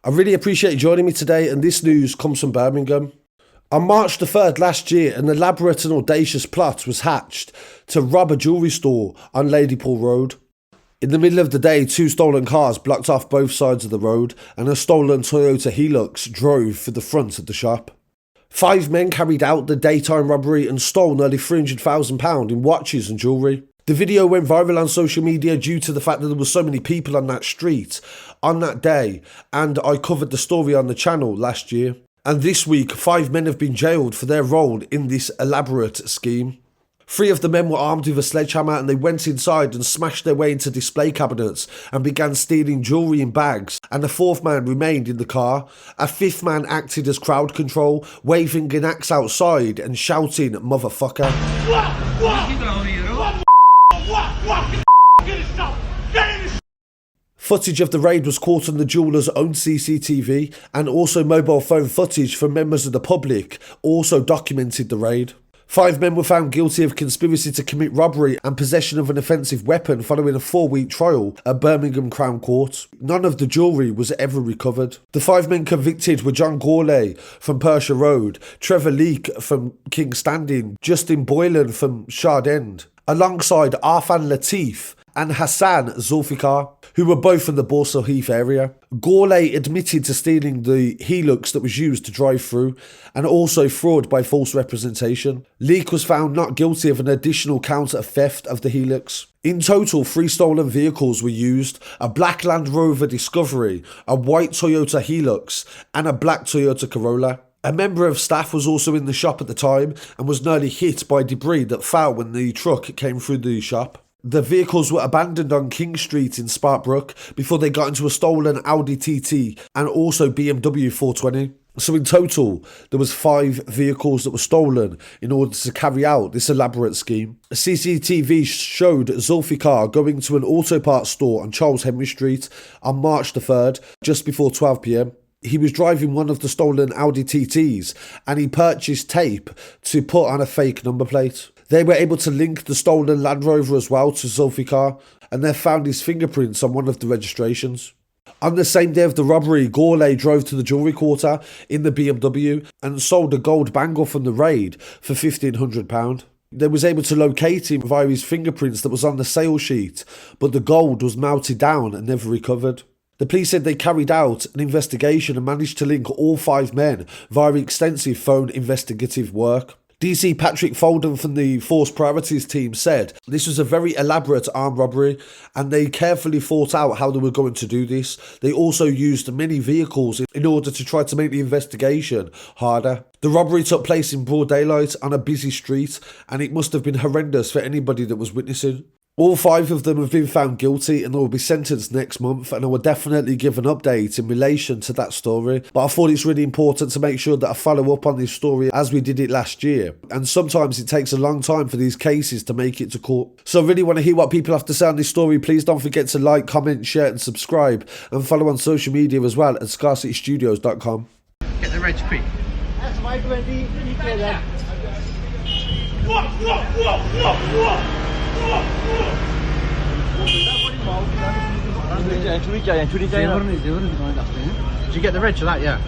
I really appreciate you joining me today, and this news comes from Birmingham. On March the 3rd last year, an elaborate and audacious plot was hatched to rob a jewellery store on Ladypool Road. In the middle of the day, 2 stolen cars blocked off both sides of the road, and a stolen Toyota Hilux drove for the front of the shop. 5 men carried out the daytime robbery and stole nearly £300,000 in watches and jewellery. The video went viral on social media due to the fact that there were so many people on that street on that day, and I covered the story on the channel last year. And this week, 5 men have been jailed for their role in this elaborate scheme. 3 of the men were armed with a sledgehammer, and they went inside and smashed their way into display cabinets and began stealing jewellery in bags, and the 4th man remained in the car. A 5th man acted as crowd control, waving an axe outside and shouting, "Motherfucker." Footage of the raid was caught on the jeweller's own CCTV, and also mobile phone footage from members of the public also documented the raid. 5 men were found guilty of conspiracy to commit robbery and possession of an offensive weapon following a 4-week trial at Birmingham Crown Court. None of the jewellery was ever recovered. The 5 men convicted were John Gourlay from Persia Road, Trevor Leake from King's Standing, Justin Boylan from Shard End, alongside Arfan Latif and Hassan Zulfikar, who were both from the Balsall Heath area. Gourlay admitted to stealing the Hilux that was used to drive through, and also fraud by false representation. Leake was found not guilty of an additional count of theft of the Hilux. In total, 3 stolen vehicles were used: a black Land Rover Discovery, a white Toyota Hilux, and a black Toyota Corolla. A member of staff was also in the shop at the time and was nearly hit by debris that fell when the truck came through the shop. The vehicles were abandoned on King Street in Sparkbrook before they got into a stolen Audi TT and also BMW 420. So in total, there was 5 vehicles that were stolen in order to carry out this elaborate scheme. A CCTV showed Zulfikar going to an auto parts store on Charles Henry Street on March the 3rd, just before 12 PM. He was driving one of the stolen Audi TTs, and he purchased tape to put on a fake number plate. They were able to link the stolen Land Rover as well to Zulfikar, and they found his fingerprints on one of the registrations. On the same day of the robbery, Gourlay drove to the jewellery quarter in the BMW and sold a gold bangle from the raid for £1,500. They was able to locate him via his fingerprints that was on the sale sheet, but the gold was melted down and never recovered. The police said they carried out an investigation and managed to link all 5 men via extensive phone investigative work. DC Patrick Folden from the Force Priorities team said this was a very elaborate armed robbery, and they carefully thought out how they were going to do this. They also used many vehicles in order to try to make the investigation harder. The robbery took place in broad daylight on a busy street, and it must have been horrendous for anybody that was witnessing. All 5 of them have been found guilty and they will be sentenced next month, and I will definitely give an update in relation to that story. But I thought it's really important to make sure that I follow up on this story as we did it last year. And sometimes it takes a long time for these cases to make it to court. So I really want to hear what people have to say on this story. Please don't forget to like, comment, share and subscribe, and follow on social media as well at scarcitystudios.com. Get the reg quick. That's my 20. Did you get the reg for that? Yeah.